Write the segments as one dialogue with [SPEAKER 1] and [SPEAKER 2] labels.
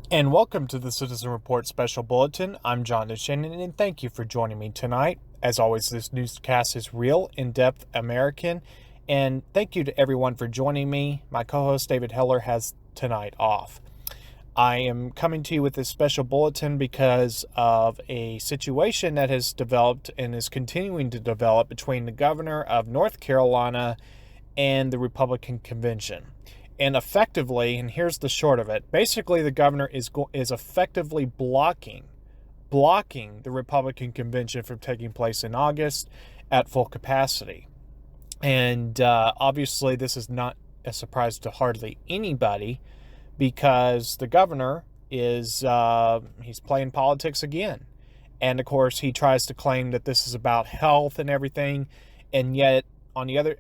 [SPEAKER 1] And welcome to the Citizen Report Special Bulletin. I'm Shannon, and thank you for joining me tonight. As always, this newscast is real, in-depth, American, and thank you to everyone for joining me. My co-host David Heller has tonight off. I am coming to you with this special bulletin because of a situation that has developed and is continuing to develop between the governor of North Carolina and the Republican convention. And effectively, and here's the short of it, basically the governor is effectively blocking the Republican convention from taking place in August at full capacity. And obviously this is not a surprise to hardly anybody, because the governor is he's playing politics again. And of course he tries to claim that this is about health and everything, and yet on the other,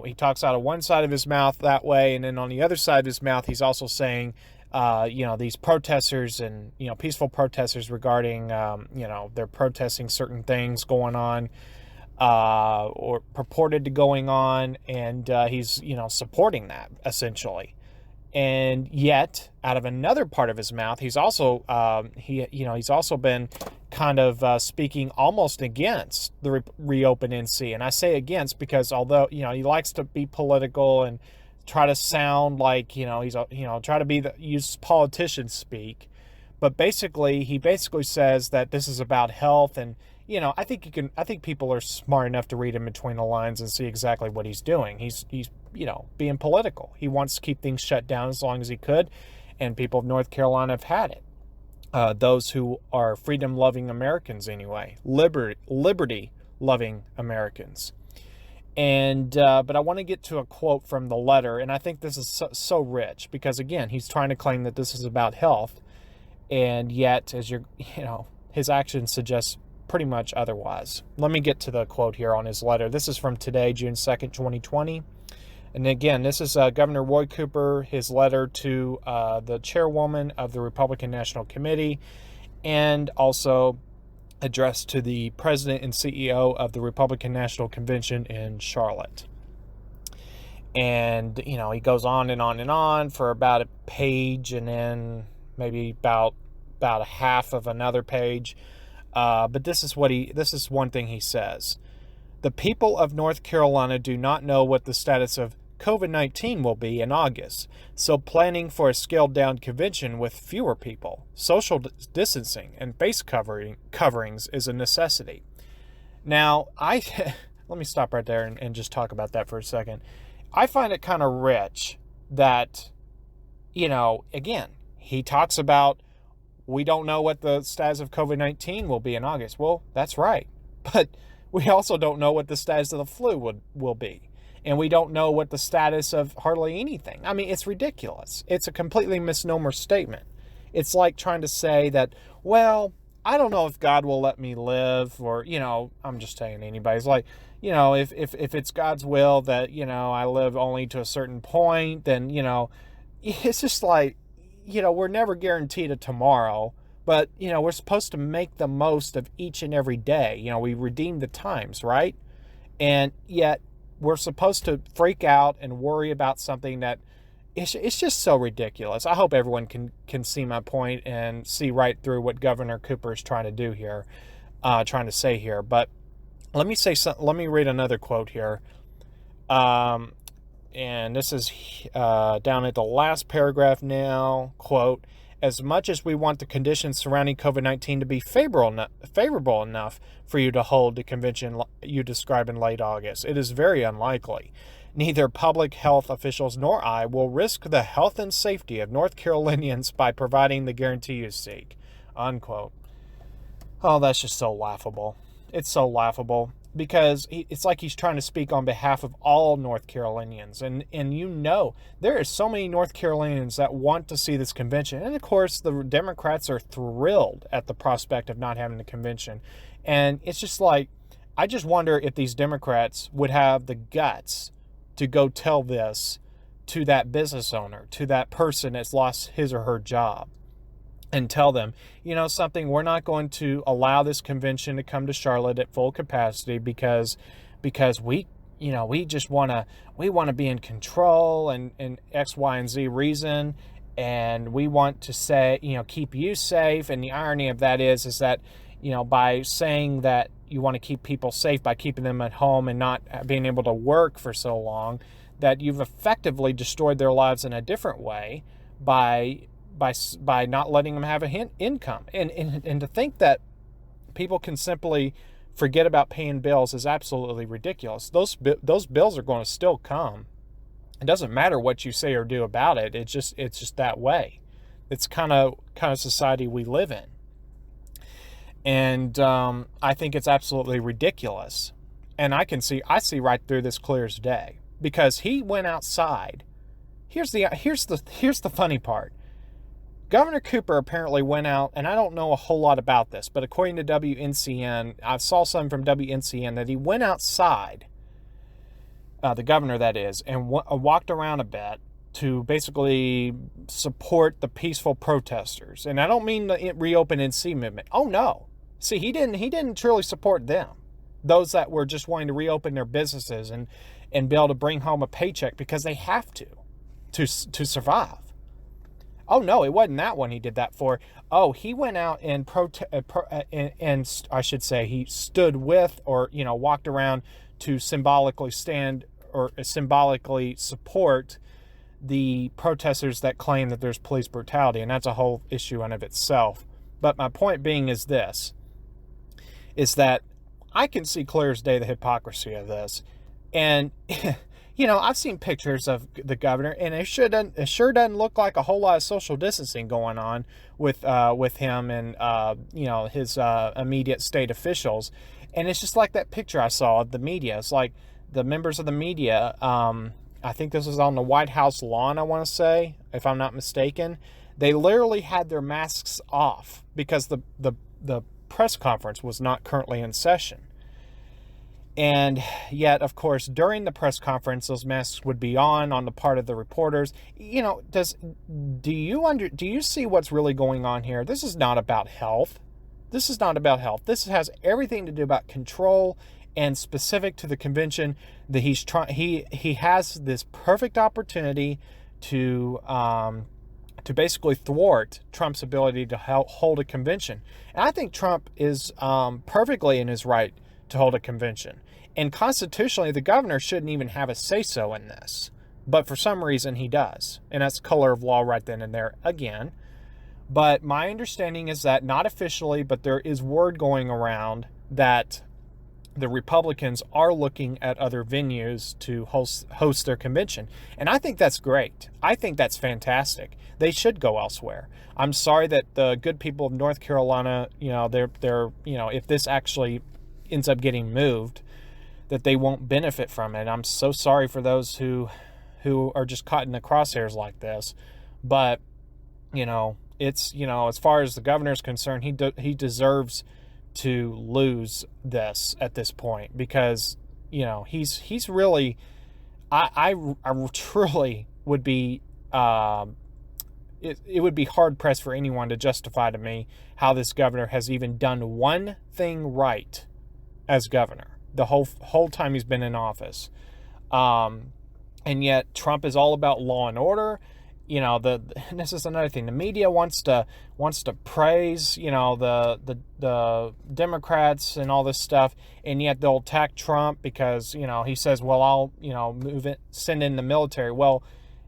[SPEAKER 1] he talks out of one side of his mouth that way, and then on the other side of his mouth, he's also saying, these protesters and, peaceful protesters regarding, they're protesting certain things going on, or purported to going on, and he's, supporting that, essentially. And yet, out of another part of his mouth, he's also he's also been kind of speaking almost against the reopen NC. And I say against because although he likes to be political and try to sound like he's try to use politician speak, but basically he says that this is about health. And I think people are smart enough to read in between the lines and see exactly what he's doing. He's being political. He wants to keep things shut down as long as he could, and people of North Carolina have had it. Those who are freedom-loving Americans, anyway, liberty-loving Americans. And but I want to get to a quote from the letter, and I think this is so rich because again, he's trying to claim that this is about health, and yet, as his actions suggest pretty much otherwise. Let me get to the quote here on his letter. This is from today, June 2nd, 2020. And again, this is Governor Roy Cooper, his letter to the chairwoman of the Republican National Committee, and also addressed to the president and CEO of the Republican National Convention in Charlotte. And, he goes on and on and on for about a page, and then maybe about a half of another page. But this is one thing he says. The people of North Carolina do not know what the status of COVID-19 will be in August, so planning for a scaled-down convention with fewer people, social distancing, and face coverings is a necessity. Now, let me stop right there and just talk about that for a second. I find it kind of rich that, again, he talks about we don't know what the status of COVID-19 will be in August. Well, that's right. But we also don't know what the status of the flu will be. And we don't know what the status of hardly anything. I mean, it's ridiculous. It's a completely misnomer statement. It's like trying to say that, well, I don't know if God will let me live, or, I'm just saying anybody's like, if it's God's will that, I live only to a certain point, then, it's just like, we're never guaranteed a tomorrow. But, we're supposed to make the most of each and every day. We redeem the times, right? And yet we're supposed to freak out and worry about something that it's just so ridiculous. I hope everyone can see my point and see right through what Governor Cooper is trying to do here, trying to say here. But let me read another quote here. And this is down at the last paragraph now. Quote, as much as we want the conditions surrounding COVID-19 to be favorable enough for you to hold the convention you describe in late August, it is very unlikely. Neither public health officials nor I will risk the health and safety of North Carolinians by providing the guarantee you seek. Unquote. Oh, that's just so laughable. It's so laughable. Because it's like he's trying to speak on behalf of all North Carolinians. And there are so many North Carolinians that want to see this convention. And, of course, the Democrats are thrilled at the prospect of not having the convention. And it's just like, I just wonder if these Democrats would have the guts to go tell this to that business owner, to that person that's lost his or her job. And tell them, something, we're not going to allow this convention to come to Charlotte at full capacity because we we want to be in control and X, Y, and Z reason. and we want to say, keep you safe. And the irony of that is that, by saying that you want to keep people safe by keeping them at home and not being able to work for so long, that you've effectively destroyed their lives in a different way by not letting them have a income. And to think that people can simply forget about paying bills is absolutely ridiculous. Those bills are going to still come. It doesn't matter what you say or do about it. It's just that way. It's kind of society we live in. And I think it's absolutely ridiculous. And I see right through this clear as day, because he went outside. Here's the funny part. Governor Cooper apparently went out, and I don't know a whole lot about this, but according to WNCN, I saw something from WNCN that he went outside, the governor that is, and walked around a bit to basically support the peaceful protesters. And I don't mean the Reopen NC movement. Oh no. See, he didn't truly support them. Those that were just wanting to reopen their businesses and be able to bring home a paycheck because they have to survive. Oh no, it wasn't that one he did that for. Oh, he went out and and I should say he stood with, or walked around to symbolically stand or symbolically support the protesters that claim that there's police brutality, and that's a whole issue in of itself. But my point being is this: is that I can see clear as day the hypocrisy of this, and I've seen pictures of the governor, and it sure doesn't look like a whole lot of social distancing going on with him and his immediate state officials. And it's just like that picture I saw of the media. It's like the members of the media. I think this was on the White House lawn, I want to say, if I'm not mistaken. They literally had their masks off because the press conference was not currently in session. And yet, of course, during the press conference, those masks would be on the part of the reporters. Do you see what's really going on here? This is not about health. This is not about health. This has everything to do about control, and specific to the convention that he has this perfect opportunity to basically thwart Trump's ability to hold a convention. And I think Trump is perfectly in his right to hold a convention. And constitutionally, the governor shouldn't even have a say-so in this. But for some reason, he does. And that's color of law right then and there again. But my understanding is that, not officially, but there is word going around that the Republicans are looking at other venues to host their convention. And I think that's great. I think that's fantastic. They should go elsewhere. I'm sorry that the good people of North Carolina, they're if this actually ends up getting moved, that they won't benefit from it. I'm so sorry for those who are just caught in the crosshairs like this. But it's as far as the governor's concerned, he deserves to lose this at this point, because he's really I truly would be it would be hard pressed for anyone to justify to me how this governor has even done one thing right as governor the whole time he's been in office. And yet Trump is all about law and order. This is another thing. The media wants to praise, the Democrats and all this stuff, and yet they'll attack Trump because, he says, well, I'll send in the military. Well,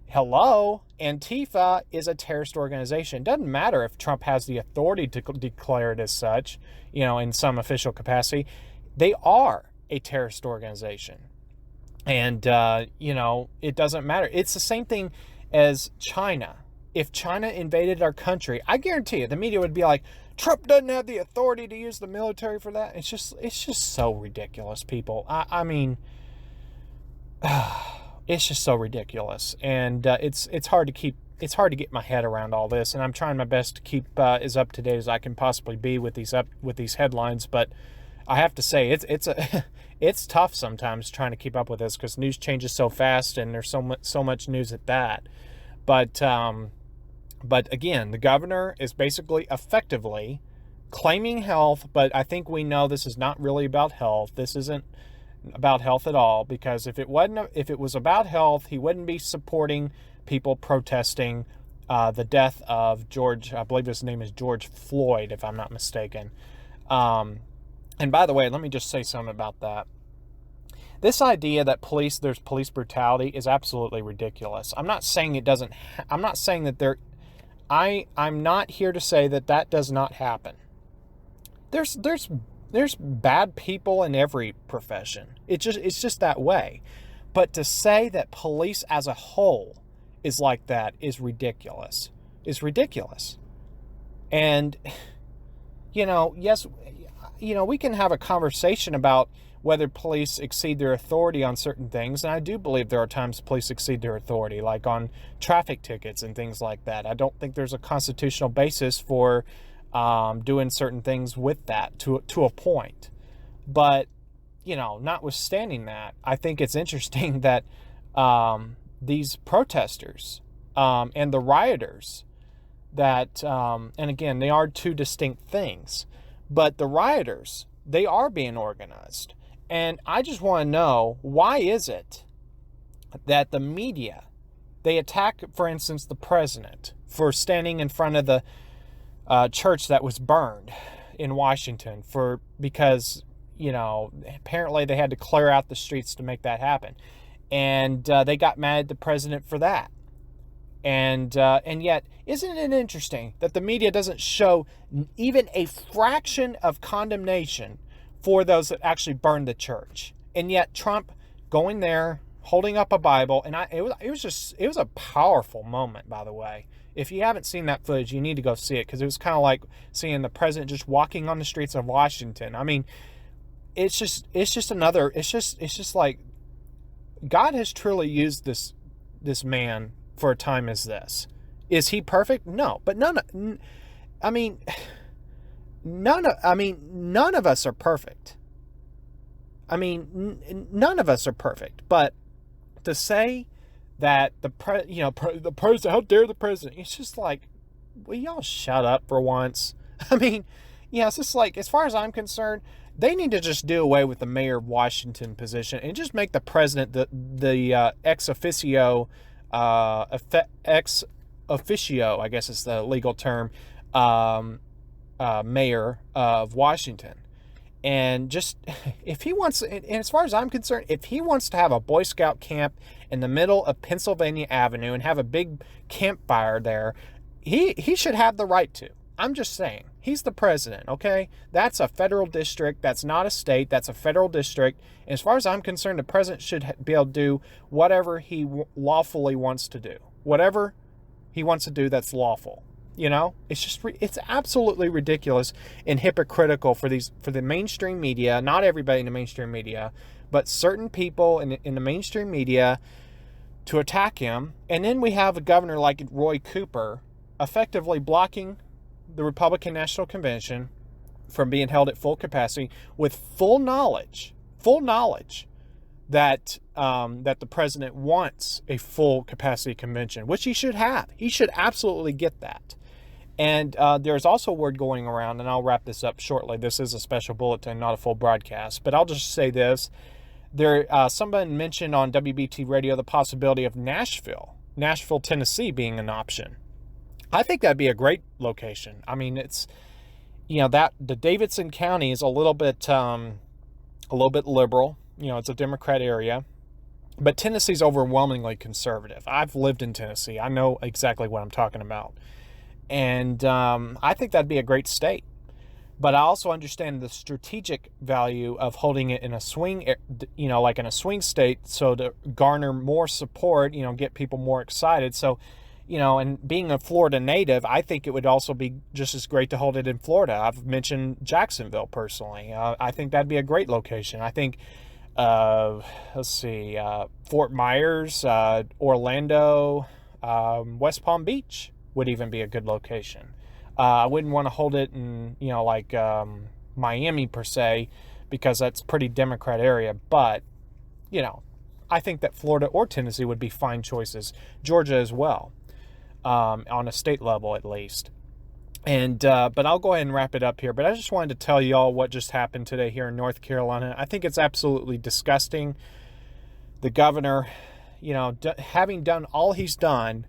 [SPEAKER 1] hello, Antifa is a terrorist organization. It doesn't matter if Trump has the authority to declare it as such, in some official capacity. They are a terrorist organization. And, it doesn't matter. It's the same thing as China. If China invaded our country, I guarantee you the media would be like, Trump doesn't have the authority to use the military for that. It's just so ridiculous, people. I mean, it's just so ridiculous. And it's hard to get my head around all this, and I'm trying my best to keep as up to date as I can possibly be with these headlines. But I have to say, it's tough sometimes trying to keep up with this, because news changes so fast, and there's so much news at that. But again, the governor is basically effectively claiming health, but I think we know this is not really about health. This isn't about health at all, because if it was about health, he wouldn't be supporting people protesting the death of George, I believe his name is George Floyd, if I'm not mistaken. And by the way, let me just say something about that. This idea that there's police brutality is absolutely ridiculous. I'm not saying it doesn't. I'm not saying that there. I'm not here to say that that does not happen. There's bad people in every profession. It's just that way. But to say that police as a whole is like that is ridiculous. Is ridiculous. And yes, we can have a conversation about whether police exceed their authority on certain things. And I do believe there are times police exceed their authority, like on traffic tickets and things like that. I don't think there's a constitutional basis for doing certain things with that to a point. But, notwithstanding that, I think it's interesting that these protesters and the rioters that, and again, they are two distinct things, but the rioters, they are being organized. And I just want to know, why is it that the media, they attack, for instance, the president for standing in front of the church that was burned in Washington because apparently they had to clear out the streets to make that happen. And they got mad at the president for that. And yet, isn't it interesting that the media doesn't show even a fraction of condemnation for those that actually burned the church? And yet Trump going there, holding up a Bible, and it was a powerful moment, by the way. If you haven't seen that footage, you need to go see it, because it was kind of like seeing the president just walking on the streets of Washington. I mean, it's just like God has truly used this man for a time as this. Is he perfect? No, but none of us are perfect. None of us are perfect. But to say that the president, how dare the president? It's just like, will y'all shut up for once? It's just like, as far as I'm concerned, they need to just do away with the mayor of Washington position and just make the president the ex officio, I guess is the legal term, mayor of Washington. And just, if he wants, and as far as I'm concerned, if he wants to have a Boy Scout camp in the middle of Pennsylvania Avenue and have a big campfire there, he should have the right to. I'm just saying, he's the president, okay? That's a federal district. That's not a state. That's a federal district. And as far as I'm concerned, the president should be able to do whatever he lawfully wants to do. Whatever he wants to do that's lawful. It's absolutely ridiculous and hypocritical for the mainstream media, not everybody in the mainstream media, but certain people in the mainstream media to attack him. And then we have a governor like Roy Cooper effectively blocking the Republican National Convention from being held at full capacity, with full knowledge that the president wants a full capacity convention, which he should have. He should absolutely get that. And there's also word going around, and I'll wrap this up shortly. This is a special bulletin, not a full broadcast, but I'll just say this. Someone mentioned on WBT radio the possibility of Nashville, Tennessee being an option. I think that'd be a great location. It's, that the Davidson County is a little bit liberal. It's a Democrat area, but Tennessee's overwhelmingly conservative. I've lived in Tennessee. I know exactly what I'm talking about. And I think that'd be a great state. But I also understand the strategic value of holding it in a swing, like in a swing state, so to garner more support, get people more excited. So, and being a Florida native, I think it would also be just as great to hold it in Florida. I've mentioned Jacksonville personally. I think that'd be a great location. I think, Fort Myers, Orlando, West Palm Beach would even be a good location. I wouldn't want to hold it in, Miami per se, because that's a pretty Democrat area. But, I think that Florida or Tennessee would be fine choices. Georgia as well, on a state level at least. And but I'll go ahead and wrap it up here. But I just wanted to tell y'all what just happened today here in North Carolina. I think it's absolutely disgusting. The governor, having done all he's done,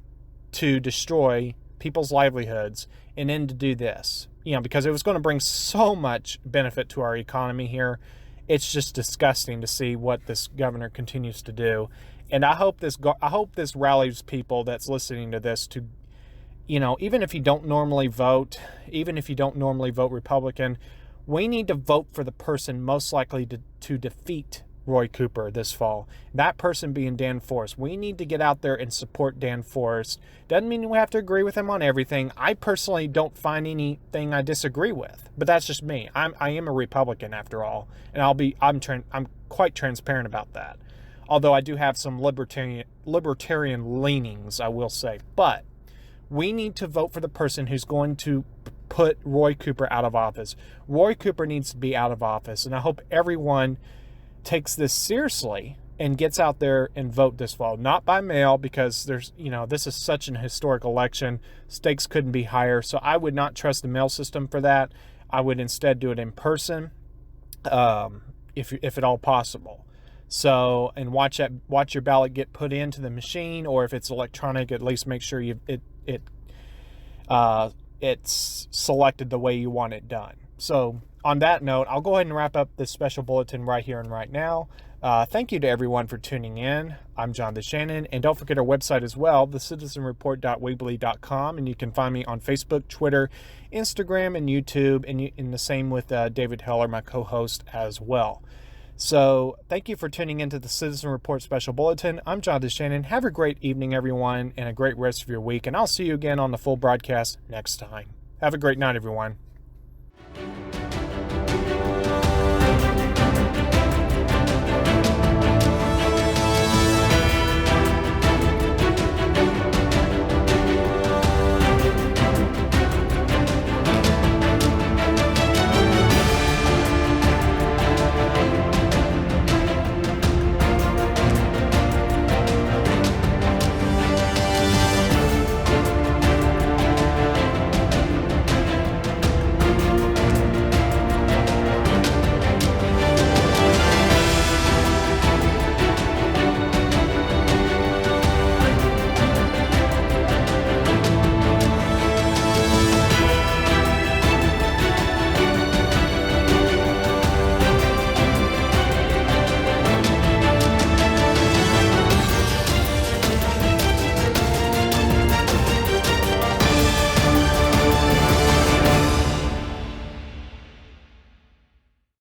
[SPEAKER 1] to destroy people's livelihoods and then to do this, because it was going to bring so much benefit to our economy here. It's just disgusting to see what this governor continues to do. And I hope this rallies people that's listening to this to, even if you don't normally vote Republican, we need to vote for the person most likely to defeat Roy Cooper this fall. That person being Dan Forest. We need to get out there and support Dan Forest. Doesn't mean we have to agree with him on everything. I personally don't find anything I disagree with, but that's just me. I am a Republican after all, and I'm quite transparent about that. Although I do have some libertarian leanings, I will say. But we need to vote for the person who's going to put Roy Cooper out of office. Roy Cooper needs to be out of office, and I hope everyone takes this seriously and gets out there and vote this fall. Not by mail, because this is such an historic election. Stakes couldn't be higher, so I would not trust the mail system for that. I would instead do it in person, if at all possible. So, and watch your ballot get put into the machine, or if it's electronic, at least make sure it's selected the way you want it done. So, on that note, I'll go ahead and wrap up this special bulletin right here and right now. Thank you to everyone for tuning in. I'm John the Shannon, and don't forget our website as well, thecitizenreport.weebly.com, and you can find me on Facebook, Twitter, Instagram, and YouTube, and the same with David Heller, my co-host, as well. So thank you for tuning into the Citizen Report Special Bulletin. I'm John the Shannon. Have a great evening, everyone, and a great rest of your week, and I'll see you again on the full broadcast next time. Have a great night, everyone.